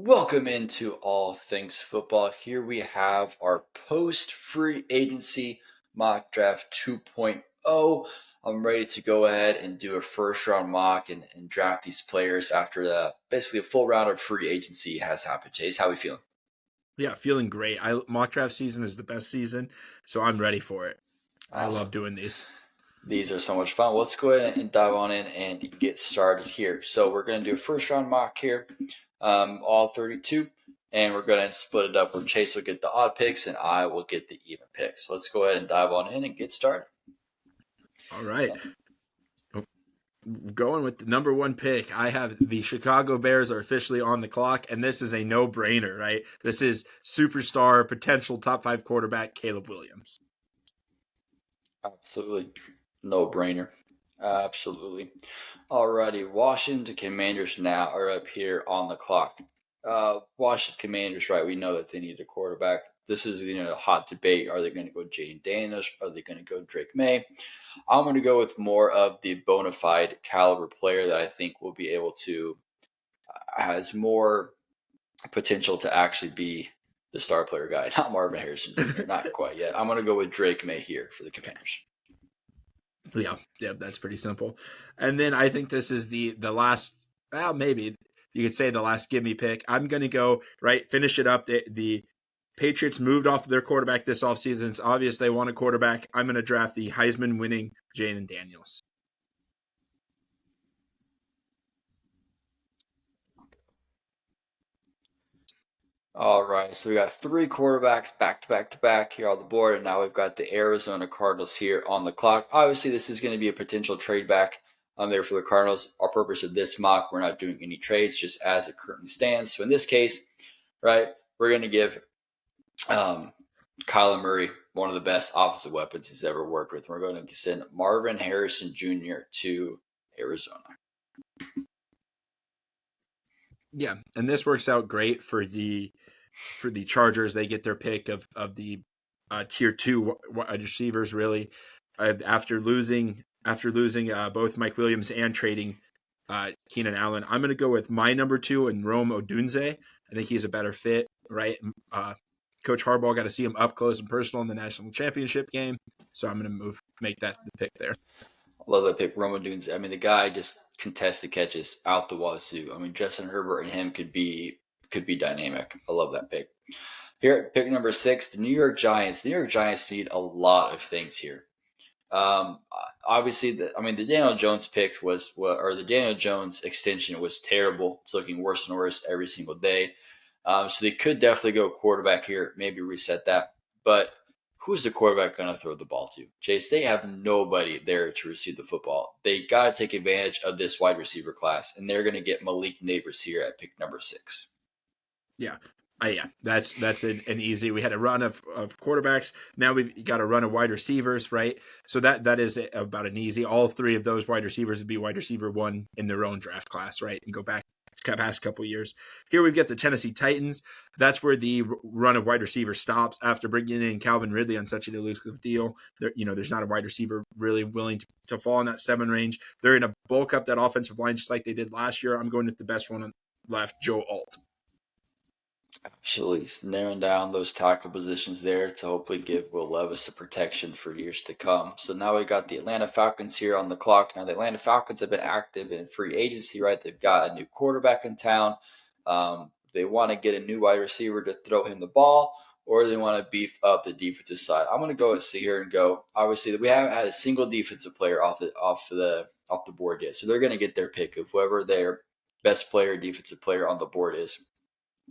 Welcome into All Things Football. Here we have our post free agency mock draft 2.0. I'm ready to go ahead and do a first round mock and draft these players after basically a full round of free agency has happened. Chase, how are we feeling? Yeah, feeling great. Mock draft season is the best season, so I'm ready for it. I Awesome. love doing these. These are so much fun. Well, let's go ahead and dive on in and get started here. So we're going to do a first round mock here, all 32, and we're going to split it up where Chase will get the odd picks and I will get the even picks. So let's go ahead and dive on in and get started. All right. Going with the number one pick, I have the Chicago Bears are officially on the clock, and this is a no-brainer, right? This is superstar, potential top 5 quarterback, Caleb Williams. Absolutely. No brainer. Absolutely. Alrighty, Washington Commanders now are up here on the clock. Washington Commanders, right? We know that they need a quarterback. This is a hot debate. Are they going to go Jaden Daniels? Are they going to go Drake May? I'm going to go with more of the bona fide caliber player that I think will be able to has more potential to actually be the star player guy. Not Marvin Harrison Jr. Not quite yet. I'm going to go with Drake May here for the Commanders. Yeah, that's pretty simple. And then I think this is the last. Well, maybe you could say the last give me pick. I'm going to go right, finish it up. The Patriots moved off of their quarterback this offseason. It's obvious they want a quarterback. I'm going to draft the Heisman winning Jaden Daniels. All right, so we got three quarterbacks back to back to back here on the board, and now we've got the Arizona Cardinals here on the clock. Obviously, this is going to be a potential trade back there for the Cardinals. Our purpose of this mock, we're not doing any trades, just as it currently stands. So in this case, right, we're going to give Kyler Murray one of the best offensive weapons he's ever worked with. We're going to send Marvin Harrison Jr. to Arizona. Yeah, and this works out great for the Chargers. They get their pick of the tier 2 wide receivers. Really, after losing both Mike Williams and trading Keenan Allen, I'm going to go with my number 2 and Rome Odunze. I think he's a better fit, right? Coach Harbaugh got to see him up close and personal in the national championship game, so I'm going to make that the pick there. Love that pick, Rome Odunze. I mean, the guy just contested catches out the wazoo. I mean, Justin Herbert and him could be dynamic. I love that pick. Here at pick number 6, the New York Giants. The New York Giants need a lot of things here. Obviously, the Daniel Jones pick or the Daniel Jones extension was terrible. It's looking worse and worse every single day. So they could definitely go quarterback here, maybe reset that. But who's the quarterback going to throw the ball to? Chase, they have nobody there to receive the football. They got to take advantage of this wide receiver class, and they're going to get Malik Nabers here at pick number 6. Yeah. That's an easy. We had a run of quarterbacks. Now we've got a run of wide receivers, right? So that is about an easy. All 3 of those wide receivers would be wide receiver 1 in their own draft class, right? And go back past couple of years. Here we've got the Tennessee Titans. That's where the run of wide receivers stops after bringing in Calvin Ridley on such an elusive deal. There's not a wide receiver really willing to fall in that 7 range. They're going to bulk up that offensive line just like they did last year. I'm going with the best one left, Joe Alt. Absolutely. Narrowing down those tackle positions there to hopefully give Will Levis the protection for years to come. So now we got the Atlanta Falcons here on the clock. Now the Atlanta Falcons have been active in free agency, right? They've got a new quarterback in town. They want to get a new wide receiver to throw him the ball, or they want to beef up the defensive side. I'm going to go and see here and go. Obviously, we haven't had a single defensive player off the board yet. So they're going to get their pick of whoever their best player, defensive player on the board is.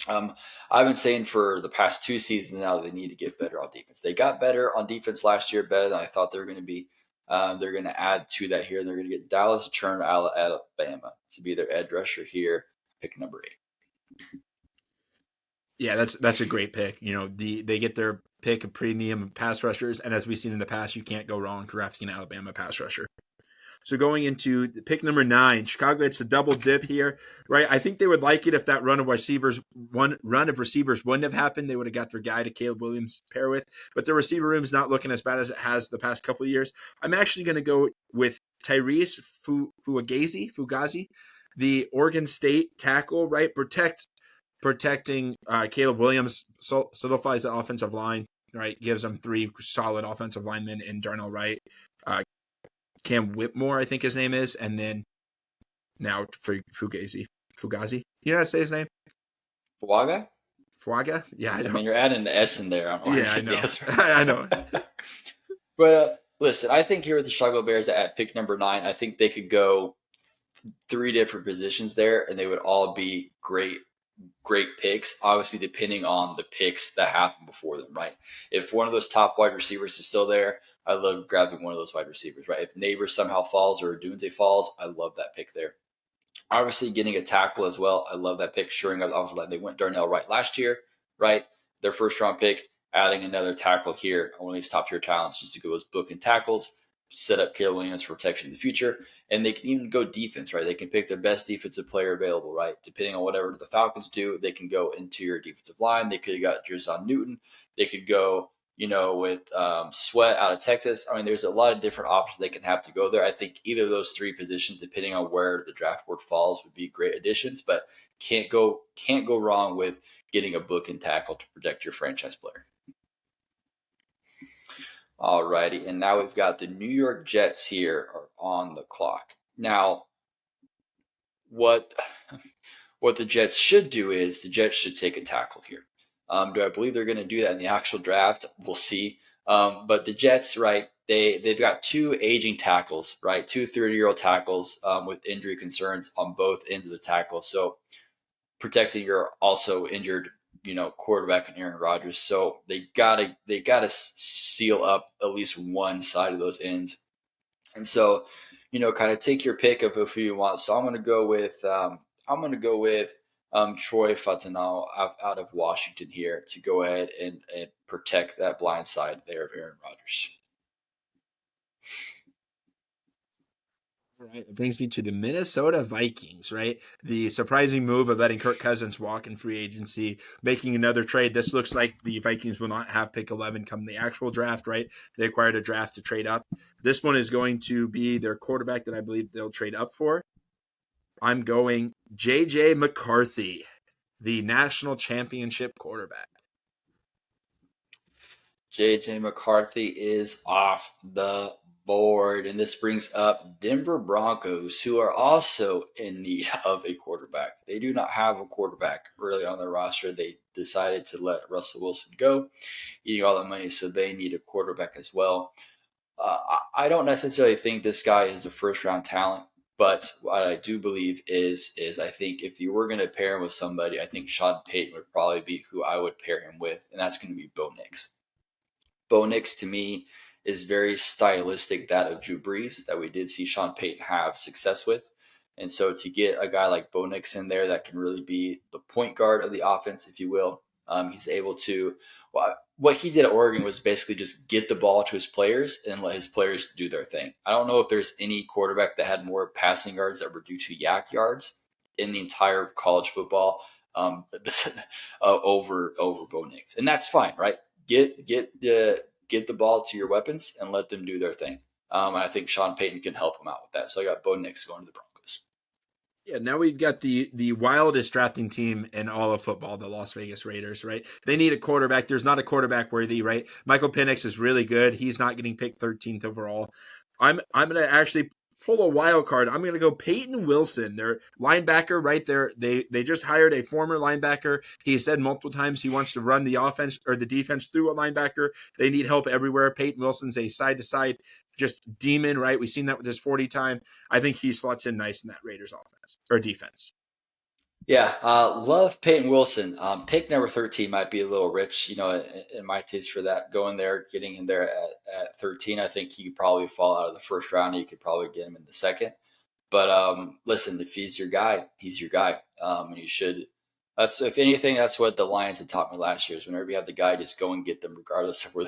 I've been saying for the past 2 seasons now they need to get better on defense. They got better on defense last year, better than I thought they were going to be. They're going to add to that here. They're going to get Dallas Turner out of Alabama to be their edge rusher here, pick number 8. Yeah, that's a great pick. They get their pick of premium pass rushers, and as we've seen in the past, you can't go wrong drafting an Alabama pass rusher. So going into pick number 9, Chicago gets a double dip here, right? I think they would like it if that run of receivers wouldn't have happened. They would have got their guy to Caleb Williams pair with, but the receiver room's not looking as bad as it has the past couple of years. I'm actually going to go with Tyrese Fugazi, the Oregon State tackle, right? protecting Caleb Williams solidifies the offensive line, right? Gives them 3 solid offensive linemen in Darnell Wright, Cam Whitmore, I think his name is, and then now Fugazi. You know how to say his name? Fuaga? Fuaga? Yeah, I I don't. mean, you're adding the S in there. I don't know why Yeah, I you're know. getting the S I know. But listen, I think here with the Chicago Bears at pick number 9, I think they could go 3 different positions there, and they would all be great picks, obviously depending on the picks that happen before them, right? If one of those top wide receivers is still there, I love grabbing one of those wide receivers, right? If Neighbors somehow falls or Dunze falls, I love that pick there. Obviously, getting a tackle as well, I love that pick. Shoring up, obviously, they went Darnell Wright last year, right? Their first round pick, adding another tackle here, one of these top tier talents, just to go as book and tackles, set up Caleb Williams for protection in the future. And they can even go defense, right? They can pick their best defensive player available, right? Depending on whatever the Falcons do, they can go interior defensive line. They could have got Jerzon Newton. They could go, with Sweat out of Texas. I mean, there's a lot of different options they can have to go there. I think either of those 3 positions, depending on where the draft board falls, would be great additions. But can't go wrong with getting a book and tackle to protect your franchise player. All righty, and now we've got the New York Jets here on the clock. Now, what the Jets should do is the Jets should take a tackle here. Do I believe they're going to do that in the actual draft? We'll see. But the Jets, right, they've got 2 aging tackles, right, 2 30-year-old tackles with injury concerns on both ends of the tackle. So protecting your also injured, quarterback and Aaron Rodgers. So they gotta seal up at least one side of those ends. And so, kind of take your pick of who you want. So I'm gonna go with Troy Fautanu out of Washington here to go ahead and protect that blind side there of Aaron Rodgers. Right. It brings me to the Minnesota Vikings, right? The surprising move of letting Kirk Cousins walk in free agency, making another trade. This looks like the Vikings will not have pick 11 come the actual draft, right? They acquired a draft to trade up. This one is going to be their quarterback that I believe they'll trade up for. I'm going J.J. McCarthy, the national championship quarterback. J.J. McCarthy is off the board, and this brings up Denver Broncos, who are also in need of a quarterback. They do not have a quarterback really on their roster. They decided to let Russell Wilson go, eating all the money, so they need a quarterback as well. I don't necessarily think this guy is a first-round talent, but what I do believe is I think if you were going to pair him with somebody, I think Sean Payton would probably be who I would pair him with, and that's going to be Bo Nix. Bo Nix, to me, is very stylistic, that of Drew Brees, that we did see Sean Payton have success with. And so to get a guy like Bo Nix in there that can really be the point guard of the offense, if you will, he's able to. Well, what he did at Oregon was basically just get the ball to his players and let his players do their thing. I don't know if there's any quarterback that had more passing yards that were due to yak yards in the entire college football over Bo Nix, and that's fine, right? Get the ball to your weapons and let them do their thing. And I think Sean Payton can help them out with that. So I got Bo Nix going to the Broncos. Yeah, now we've got the wildest drafting team in all of football, the Las Vegas Raiders, right? They need a quarterback. There's not a quarterback worthy, right? Michael Penix is really good. He's not getting picked 13th overall. I'm going to actually pull a wild card. I'm going to go Peyton Wilson, their linebacker, right there. They just hired a former linebacker. He said multiple times he wants to run the offense or the defense through a linebacker. They need help everywhere. Peyton Wilson's a side-to-side just demon, right? We've seen that with his 40 time. I think he slots in nice in that Raiders offense or defense. Yeah, love Peyton Wilson. Pick number 13 might be a little rich, in my taste for that. Going there, getting in there at 13, I think he could probably fall out of the first round. You could probably get him in the second. But listen, if he's your guy, he's your guy. And you should. That's if anything, that's what the Lions had taught me last year. Is whenever you have the guy, just go and get them, regardless of where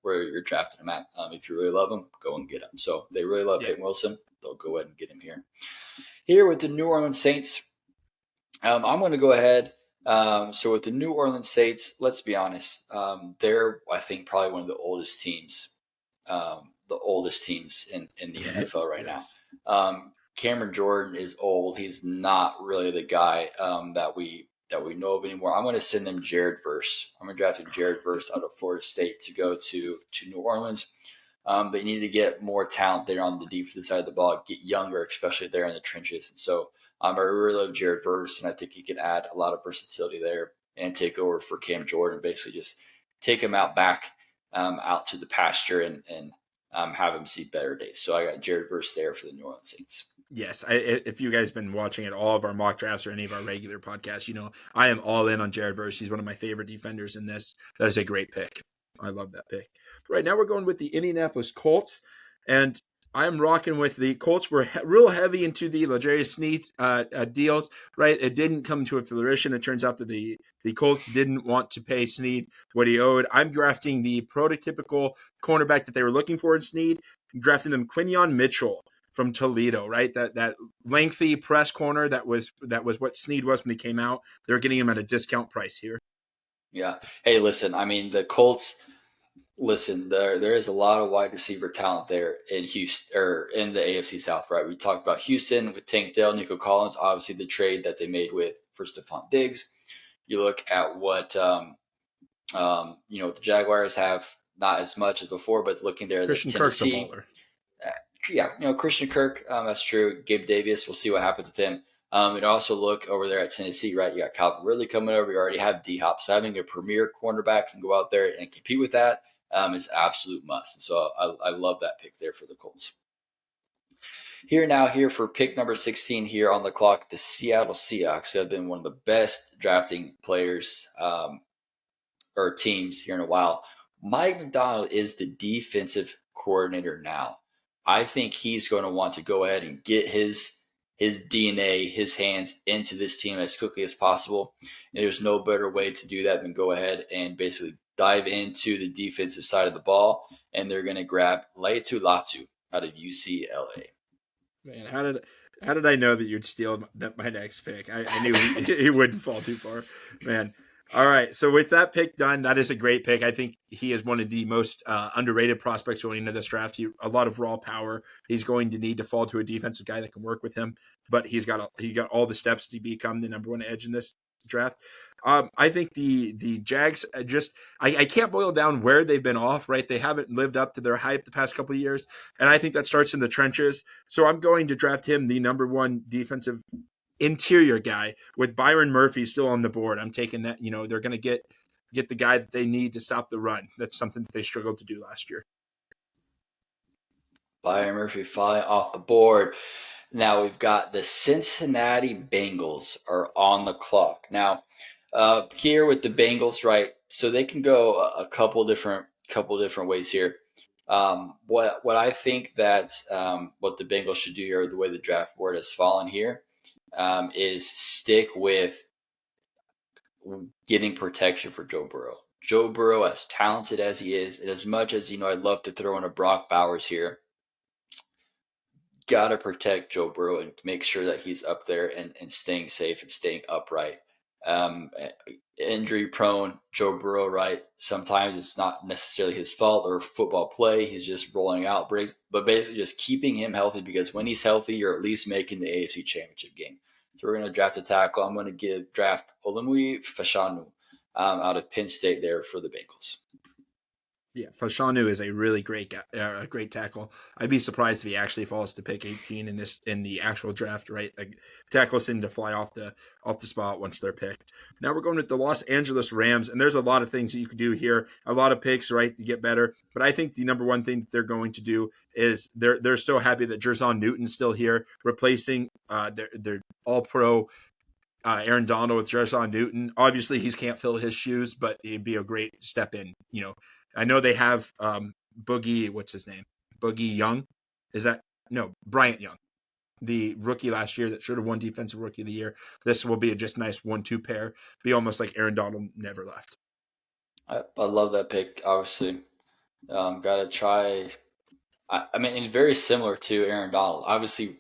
where you're drafting him at. If you really love him, go and get him. So they really love Peyton Wilson. They'll go ahead and get him here. Here with the New Orleans Saints. I'm going to go ahead. So with the New Orleans Saints, let's be honest. They're, I think, probably one of the oldest teams, in the NFL right now. Cameron Jordan is old. He's not really the guy that we that we know of anymore. I'm going to send them Jared Verse. I'm going to draft Jared Verse out of Florida State to go to New Orleans. They need to get more talent there on the defensive side of the ball, get younger, especially there in the trenches. And so I really love Jared Verse, and I think he can add a lot of versatility there and take over for Cam Jordan, basically just take him out back out to the pasture and have him see better days. So I got Jared Verse there for the New Orleans Saints. Yes, if you guys been watching at all of our mock drafts or any of our regular podcasts, you know I am all in on Jared Verse. He's one of my favorite defenders in this. That is a great pick. I love that pick. Right now we're going with the Indianapolis Colts, and I'm rocking with the Colts. Were real heavy into the L'Jarius Sneed deals, right? It didn't come to a fruition. It turns out that the Colts didn't want to pay Sneed what he owed. I'm drafting the prototypical cornerback that they were looking for in Sneed, drafting them Quinyon Mitchell from Toledo, right? That lengthy press corner that was what Sneed was when he came out. They're getting him at a discount price here. Yeah. Hey, listen, I mean, the Colts, listen, there is a lot of wide receiver talent there in Houston or in the AFC South, right? We talked about Houston with Tank Dell, Nico Collins, obviously the trade that they made with for Stephon Diggs. You look at what the Jaguars have, not as much as before, but looking there at Christian Tennessee. Kirk's a baller. Christian Kirk, that's true. Gabe Davis, we'll see what happens with him. And also look over there at Tennessee, right? You got Calvin Ridley coming over. You already have D-Hop. So having a premier cornerback can go out there and compete with that is absolute must. And so I love that pick there for the Colts. Here for pick number 16 here on the clock, the Seattle Seahawks, who have been one of the best drafting players or teams here in a while. Mike Macdonald is the defensive coordinator now. I think he's going to want to go ahead and get his DNA, his hands into this team as quickly as possible. And there's no better way to do that than go ahead and basically dive into the defensive side of the ball. And they're going to grab Laiatu Latu out of UCLA. Man, how did I know that you'd steal my next pick? I knew he wouldn't fall too far, man. All right, so with that pick done, that is a great pick. I think he is one of the most underrated prospects going into this draft. A lot of raw power. He's going to need to fall to a defensive guy that can work with him, but he got all the steps to become the number one edge in this draft. I think the Jags I can't boil down where they've been off, right? They haven't lived up to their hype the past couple of years, and I think that starts in the trenches. So I'm going to draft him the number one defensive interior guy with Byron Murphy still on the board. I'm taking that. They're going to get the guy that they need to stop the run. That's something that they struggled to do last year. Byron Murphy flying off the board. Now we've got the Cincinnati Bengals are on the clock. Now here with the Bengals, right? So they can go a couple different ways here. What I think that what the Bengals should do here, the way the draft board has fallen here, is stick with getting protection for Joe Burrow. Joe Burrow, as talented as he is, and as much as I'd love to throw in a Brock Bowers here, gotta protect Joe Burrow and make sure that he's up there and staying safe and staying upright. Injury prone Joe Burrow, right? Sometimes it's not necessarily his fault or football play. He's just rolling out breaks, but basically just keeping him healthy, because when he's healthy, you're at least making the AFC Championship game. So we're going to draft a tackle. I'm going to draft Olumide Fashanu out of Penn State there for the Bengals. Yeah, Fashanu is a really great tackle. I'd be surprised if he actually falls to pick 18 in the actual draft. Right, like, tackles seem to fly off the spot once they're picked. Now we're going with the Los Angeles Rams, and there's a lot of things that you could do here. A lot of picks, right, to get better. But I think the number one thing that they're going to do is they're so happy that Jerzon Newton's still here, replacing their All-Pro. Aaron Donald with Jerzon Newton. Obviously, he can't fill his shoes, but it'd be a great step in. I know they have Boogie. What's his name? Boogie Young. Bryant Young, the rookie last year that should have won Defensive Rookie of the Year. This will be a just nice 1-2 pair. Be almost like Aaron Donald never left. I love that pick. Obviously, got to try. I mean, it's very similar to Aaron Donald. Obviously,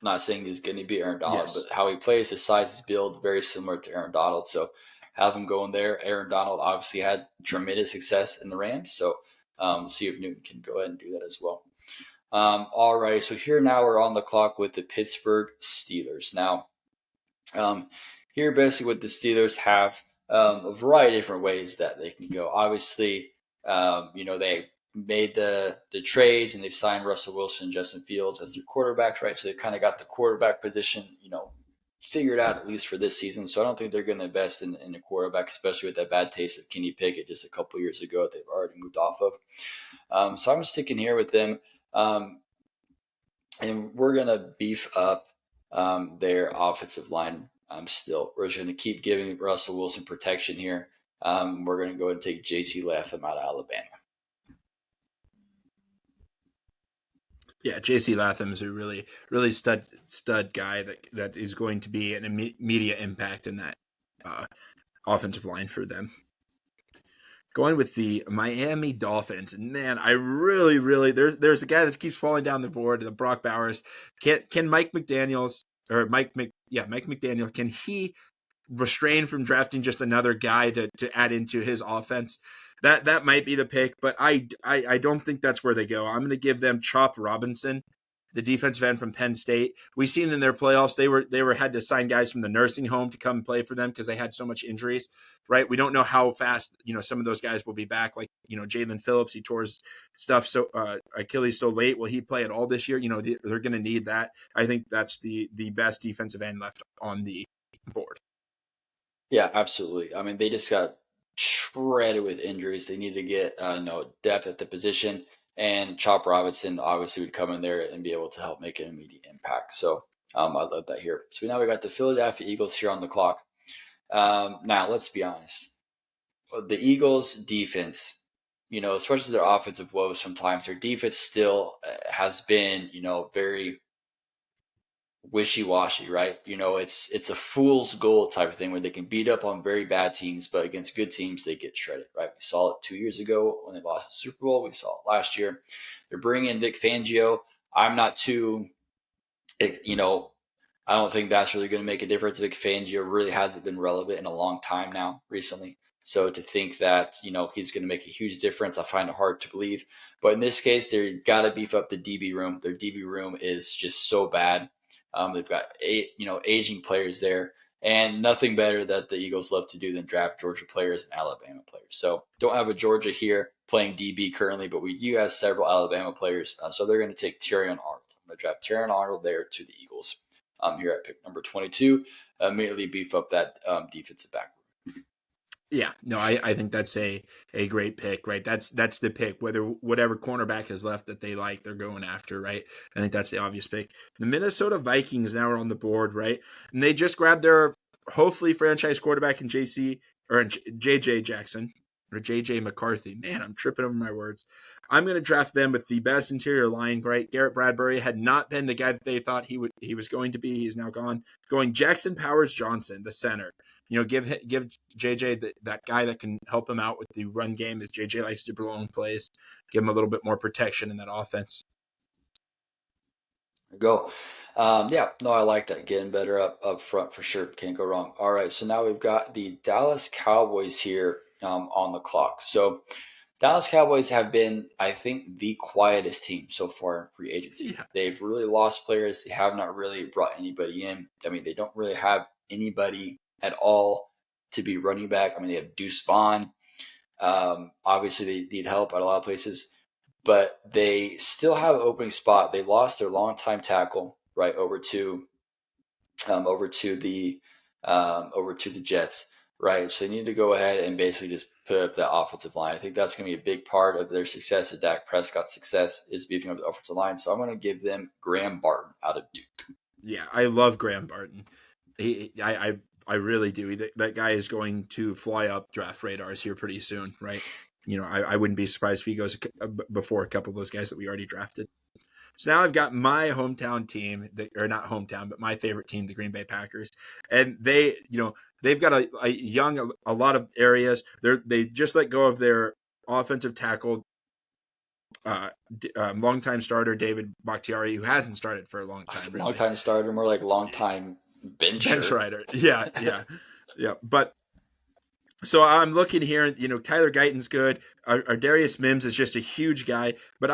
not saying he's going to be Aaron Donald, yes, but how he plays, his size, his build, very similar to Aaron Donald. So have him go in there. Aaron Donald obviously had tremendous success in the Rams. So see if Newton can go ahead and do that as well. All right. So here now we're on the clock with the Pittsburgh Steelers. Now, here, basically, what the Steelers have a variety of different ways that they can go. Obviously, they made the trades and they've signed Russell Wilson, Justin Fields as their quarterbacks, right? So they kind of got the quarterback position, figured out at least for this season. So I don't think they're going to invest in a quarterback, especially with that bad taste of Kenny Pickett just a couple years ago that they've already moved off of. So I'm sticking here with them. And we're going to beef up their offensive line still. We're just going to keep giving Russell Wilson protection here. We're going to go and take J.C. Latham out of Alabama. Yeah, J.C. Latham is a really, really stud guy that is going to be an immediate impact in that offensive line for them. Going with the Miami Dolphins, and man, I really, really there's a guy that keeps falling down the board, the Brock Bowers. Can Mike McDaniel, can he restrain from drafting just another guy to add into his offense? That might be the pick, but I don't think that's where they go. I'm going to give them Chop Robinson, the defensive end from Penn State. We've seen in their playoffs they were had to sign guys from the nursing home to come and play for them because they had so much injuries. Right, we don't know how fast some of those guys will be back. Like Jalen Phillips, he tore his stuff Achilles so late. Will he play at all this year? They're going to need that. I think that's the best defensive end left on the board. Yeah, absolutely. I mean, they just got shredded with injuries. They need to get depth at the position, and Chop Robinson obviously would come in there and be able to help make an immediate impact. So I love that here. So now we got the Philadelphia Eagles here on the clock. Now let's be honest. The Eagles' defense, especially their offensive woes sometimes, their defense still has been, very wishy-washy, right? It's a fool's gold type of thing where they can beat up on very bad teams, but against good teams they get shredded, right? We saw it 2 years ago when they lost the Super Bowl. We saw it last year. They're bringing in Vic Fangio. I'm not too, I don't think that's really going to make a difference. Vic Fangio really hasn't been relevant in a long time now recently. So to think that, he's going to make a huge difference, I find it hard to believe. But in this case, they've got to beef up the DB room. Their DB room is just so bad. They've got aging players there, and nothing better that the Eagles love to do than draft Georgia players and Alabama players. So don't have a Georgia here playing DB currently, but we do have several Alabama players. So they're going to take Terrion Arnold. I'm going to draft Terrion Arnold there to the Eagles here at pick number 22. Immediately beef up that defensive back. Yeah, no, I think that's a great pick, right? That's the pick. Whatever cornerback is left that they like, they're going after, right? I think that's the obvious pick. The Minnesota Vikings now are on the board, right? And they just grabbed their hopefully franchise quarterback in JJ Jackson or JJ McCarthy. Man, I'm tripping over my words. I'm going to draft them with the best interior line, right? Garrett Bradbury had not been the guy that they thought he was going to be. He's now gone. Going Jackson Powers Johnson, the center. Give JJ that guy that can help him out with the run game, as JJ likes to blow in plays. Give him a little bit more protection in that offense. There you go. I like that. Getting better up front for sure. Can't go wrong. All right, so now we've got the Dallas Cowboys here on the clock. So Dallas Cowboys have been, I think, the quietest team so far in free agency. Yeah. They've really lost players. They have not really brought anybody in. I mean, they don't really have anybody at all to be running back. I mean, they have Deuce Vaughn. Obviously, they need help at a lot of places, but they still have an opening spot. They lost their longtime tackle right over to the Jets, right? So they need to go ahead and basically just put up that offensive line. I think that's going to be a big part of their success, of Dak Prescott's success, is beefing up the offensive line. So I'm going to give them Graham Barton out of Duke. Yeah, I love Graham Barton. I really do. That guy is going to fly up draft radars here pretty soon, right? I wouldn't be surprised if he goes before a couple of those guys that we already drafted. So now I've got my hometown team, or not hometown, but my favorite team, the Green Bay Packers. And they've got a lot of areas. They just let go of their offensive tackle, longtime starter David Bakhtiari, who hasn't started for a long time. Really. Long-time starter, more like long-time bench rider. Yeah. But So I'm looking here, Tyler Guyton's good. Our Darius Mims is just a huge guy, but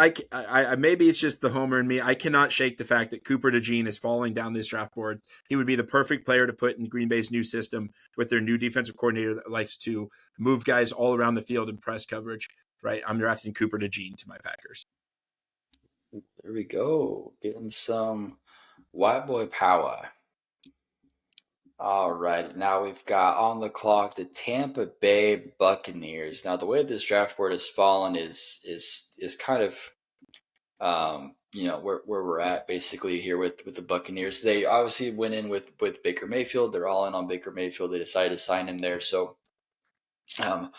maybe it's just the homer in me. I cannot shake the fact that Cooper DeJean is falling down this draft board. He would be the perfect player to put in Green Bay's new system with their new defensive coordinator that likes to move guys all around the field in press coverage. Right, I'm drafting Cooper DeJean to my Packers. There we go. Getting some white boy power. All right, now we've got on the clock the Tampa Bay Buccaneers. Now, the way this draft board has fallen is kind of where we're at basically here with the Buccaneers. They obviously went in with Baker Mayfield. They're all in on Baker Mayfield. They decided to sign him there. So um,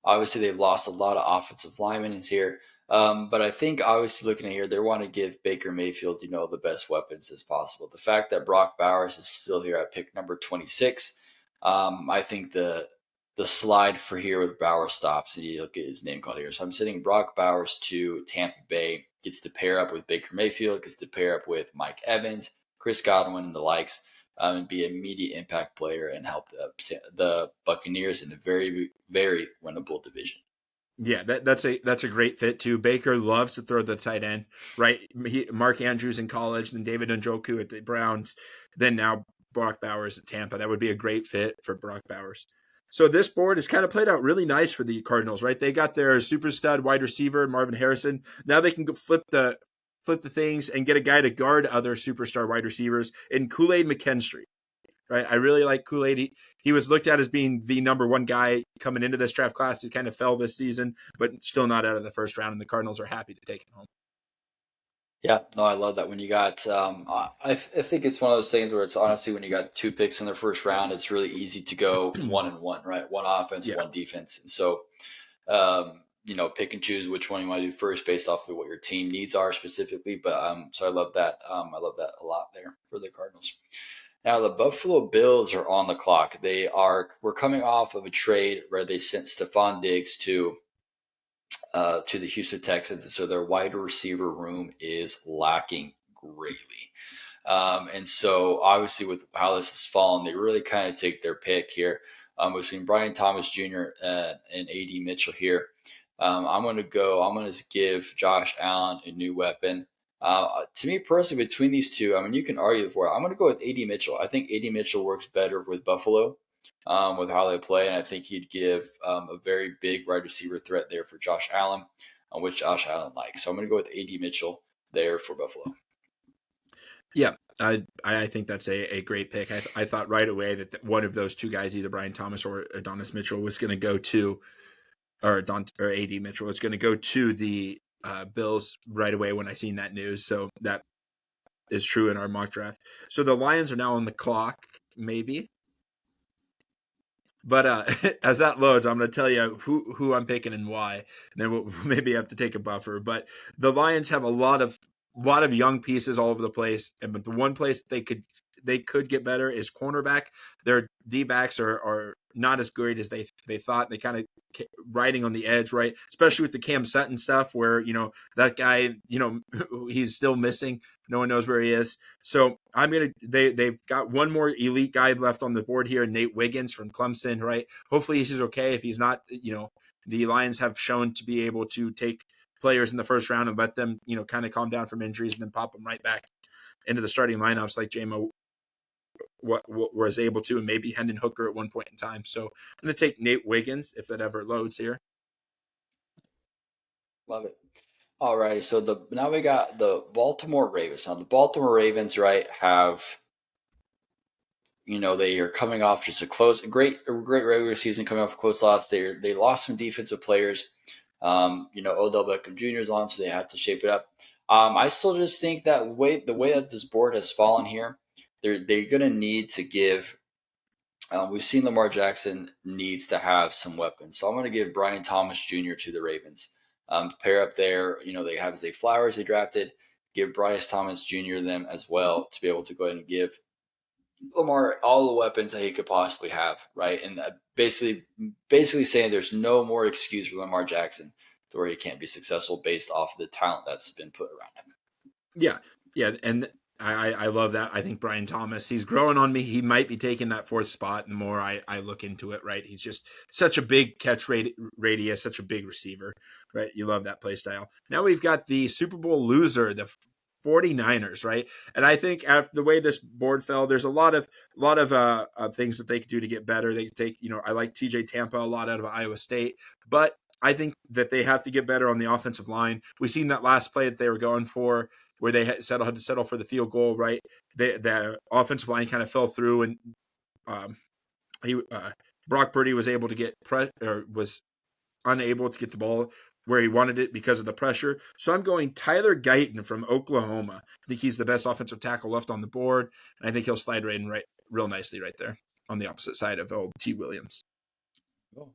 obviously they've lost a lot of offensive linemen here. But I think obviously looking at here, they want to give Baker Mayfield, the best weapons as possible. The fact that Brock Bowers is still here at pick number 26, I think the slide for here with Bowers stops, and you look at his name called here. So I'm sitting Brock Bowers to Tampa Bay, gets to pair up with Baker Mayfield, gets to pair up with Mike Evans, Chris Godwin, and the likes, and be an immediate impact player and help the Buccaneers in a very, very winnable division. Yeah, that's a great fit too. Baker loves to throw the tight end, right? Mark Andrews in college, then David Njoku at the Browns, then now Brock Bowers at Tampa. That would be a great fit for Brock Bowers. So this board has kind of played out really nice for the Cardinals, right? They got their super stud wide receiver Marvin Harrison. Now they can flip the things and get a guy to guard other superstar wide receivers in Kool-Aid McKinstry. Right, I really like Kool-Aid. He was looked at as being the number one guy coming into this draft class. He kind of fell this season, but still not out of the first round, and the Cardinals are happy to take him home. Yeah, no, I love that. When you got, I think it's one of those things where it's honestly when you got two picks in the first round, it's really easy to go one and one, right? One offense, Yeah. one defense, and so pick and choose which one you want to do first based off of what your team needs are specifically. But so I love that. I love that a lot there for the Cardinals. Now the Buffalo Bills are on the clock. We're coming off of a trade where they sent Stephon Diggs to the Houston Texans, and so their wide receiver room is lacking greatly. And so obviously with how this has fallen, they really kind of take their pick here between Brian Thomas Jr. And AD Mitchell here. I'm going to give Josh Allen a new weapon. To me personally, between these two, I mean, you can argue for it. I'm going to go with AD Mitchell. I think AD Mitchell works better with Buffalo with how they play, and I think he'd give a very big wide receiver threat there for Josh Allen, which Josh Allen likes. So I'm going to go with AD Mitchell there for Buffalo. Yeah, I think that's a great pick. I thought right away that one of those two guys, either Brian Thomas or Adonis Mitchell, was going to go to, or AD Mitchell was going to go to the Bills right away when I seen that news. So that is true in our mock draft. So the Lions are now on the clock, maybe. But as that loads, I'm going to tell you who I'm picking and why, and then we'll maybe have to take a buffer. But the Lions have a lot of young pieces all over the place, and but the one place they could get better is cornerback. Their D backs are not as great as they thought. They kind of riding on the edge, right? Especially with the Cam Sutton stuff, where that guy, he's still missing. No one knows where he is. So they've got one more elite guy left on the board here, Nate Wiggins from Clemson, right? Hopefully he's okay. If he's not, the Lions have shown to be able to take players in the first round and let them, kind of calm down from injuries and then pop them right back into the starting lineups like JMO what was able to, and maybe Hendon Hooker at one point in time. So I'm going to take Nate Wiggins if that ever loads here. Love it. All righty. So now we got the Baltimore Ravens. Now the Baltimore Ravens, right, they are coming off just a great regular season, coming off a close loss. They lost some defensive players. Odell Beckham Jr. is on, so they had to shape it up. I still just think that the way that this board has fallen here, they're going to need to give. We've seen Lamar Jackson needs to have some weapons, so I'm going to give Brian Thomas Jr. to the Ravens. To pair up there, they have Zay Flowers they drafted. Give Bryce Thomas Jr. them as well to be able to go ahead and give Lamar all the weapons that he could possibly have, right? And basically saying there's no more excuse for Lamar Jackson to where he can't be successful based off of the talent that's been put around him. Yeah, and I love that. I think Brian Thomas, he's growing on me. He might be taking that fourth spot. The more I look into it, right? He's just such a big catch radius, such a big receiver, right? You love that play style. Now we've got the Super Bowl loser, the 49ers, right? And I think after the way this board fell, there's a lot of things that they could do to get better. They could take, I like TJ Tampa a lot out of Iowa State, but I think that they have to get better on the offensive line. We've seen that last play that they were going for, where they had to settle for the field goal, right? The offensive line kind of fell through, and um, he Brock Purdy was able to was unable to get the ball where he wanted it because of the pressure. So I'm going Tyler Guyton from Oklahoma. I think he's the best offensive tackle left on the board, and I think he'll slide right in real nicely right there on the opposite side of old T. Williams. Cool.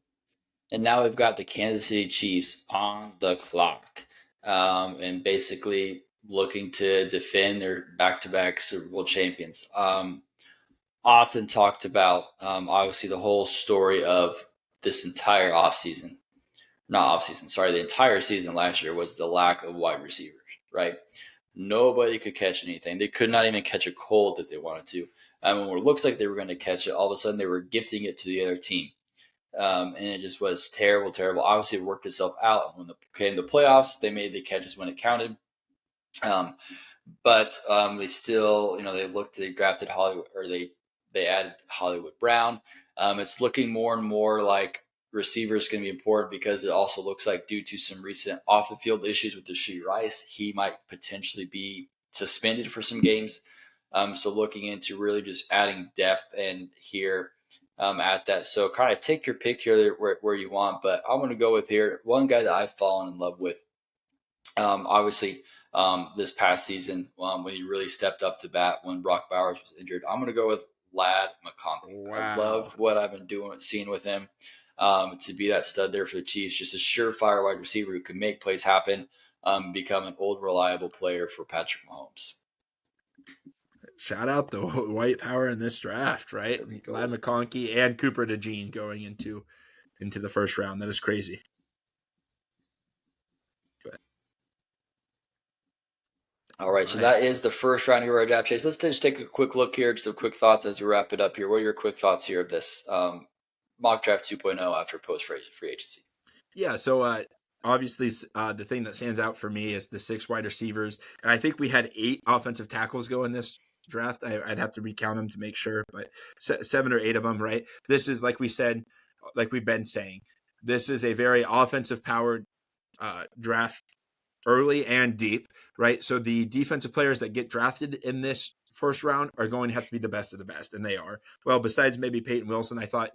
And now we've got the Kansas City Chiefs on the clock, and basically looking to defend their back-to-back Super Bowl champions. Often talked about, obviously, the whole story of this entire offseason. Not offseason, sorry, the entire season last year was the lack of wide receivers, right? Nobody could catch anything. They could not even catch a cold if they wanted to. When it looks like they were going to catch it, all of a sudden they were gifting it to the other team. And it just was terrible, terrible. Obviously, it worked itself out. When it came to the playoffs, they made the catches when it counted. Um, but they still, they drafted Hollywood, or they added Hollywood Brown. It's looking more and more like receivers going to be important, because it also looks like, due to some recent off the field issues with Rashee Rice, he might potentially be suspended for some games. So looking into really just adding depth and here at that. So kind of take your pick here where you want, but I'm going to go with here one guy that I've fallen in love with. Obviously, this past season, when he really stepped up to bat when Brock Bowers was injured, I'm going to go with Ladd McConkey. I Wow. loved what I've been seeing with him. To be that stud there for the Chiefs, just a surefire wide receiver who can make plays happen, become an old reliable player for Patrick Mahomes. Shout out the white power in this draft, right? Ladd McConkey and Cooper DeJean going into the first round. That is crazy. All right, so that is the first round here of our draft chase. Let's just take a quick look here, just some quick thoughts as we wrap it up here. What are your quick thoughts here of this mock draft 2.0 after post free agency? Yeah, so obviously the thing that stands out for me is the 6 wide receivers, and I think we had 8 offensive tackles go in this draft. I'd have to recount them to make sure, but 7 or 8 of them, right? This is, like we said, like we've been saying, this is a very offensive powered draft, early and deep, right? So the defensive players that get drafted in this first round are going to have to be the best of the best, and they are. Well, besides maybe Peyton Wilson, I thought,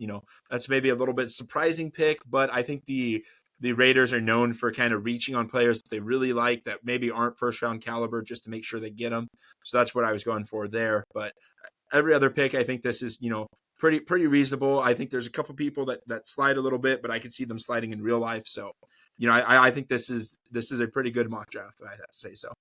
that's maybe a little bit surprising pick, but I think the Raiders are known for kind of reaching on players that they really like that maybe aren't first round caliber, just to make sure they get them. So that's what I was going for there. But every other pick, I think this is, pretty reasonable. I think there's a couple people that slide a little bit, but I can see them sliding in real life. So, I think this is a pretty good mock draft. I have to say so.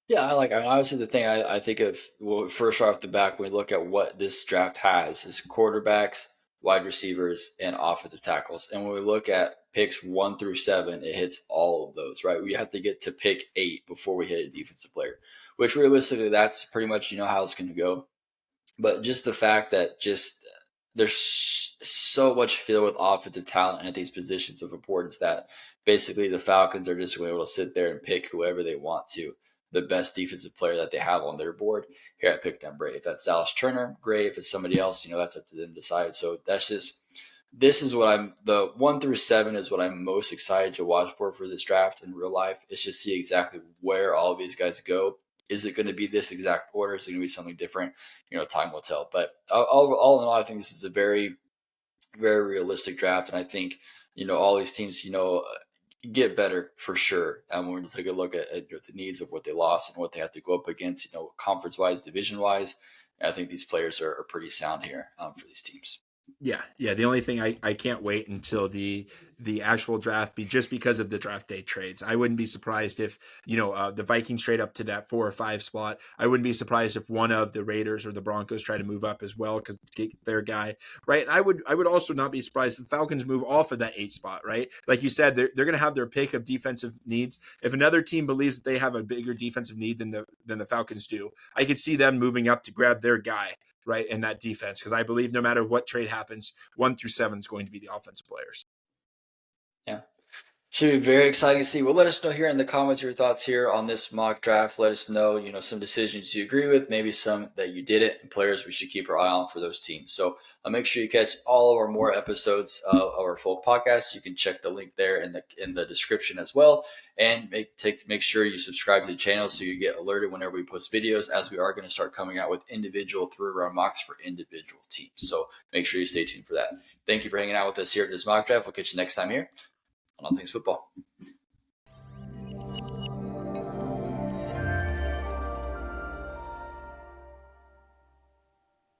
Yeah, obviously the thing I think of, well, first right off the back, when we look at what this draft has, is quarterbacks, wide receivers, and offensive tackles. And when we look at picks 1 through 7, it hits all of those, right? We have to get to pick 8 before we hit a defensive player, which realistically, that's pretty much, how it's going to go. But just the fact that there's so much filled with offensive talent at these positions of importance that basically the Falcons are just able to sit there and pick whoever they want to, the best defensive player that they have on their board here at pick number 8. If that's Dallas Turner, great. If it's somebody else, that's up to them to decide. So this is what the 1 through 7 is what I'm most excited to watch for this draft in real life. It's just see exactly where all of these guys go. Is it going to be this exact order? Is it going to be something different? Time will tell. But all in all, I think this is a very, very realistic draft. And I think, all these teams, get better for sure. And when we take a look at the needs of what they lost and what they have to go up against, conference wise, division wise, I think these players are pretty sound here for these teams. Yeah. The only thing I can't wait until the actual draft be just because of the draft day trades. I wouldn't be surprised if the Vikings trade up to that 4 or 5 spot. I wouldn't be surprised if one of the Raiders or the Broncos try to move up as well because get their guy right. And I would also not be surprised if the Falcons move off of that 8 spot. Right, like you said, they're going to have their pick of defensive needs. If another team believes that they have a bigger defensive need than the Falcons do, I could see them moving up to grab their guy right in that defense because I believe no matter what trade happens, 1 through 7 is going to be the offensive players. Yeah. Should be very exciting to see. Well, let us know here in the comments your thoughts here on this mock draft. Let us know, some decisions you agree with, maybe some that you didn't, and players we should keep our eye on for those teams. So make sure you catch all of our more episodes of our full podcast. You can check the link there in the description as well, and make sure you subscribe to the channel so you get alerted whenever we post videos. As we are going to start coming out with individual 3-round mocks for individual teams. So make sure you stay tuned for that. Thank you for hanging out with us here at this mock draft. We'll catch you next time here on All Things Football.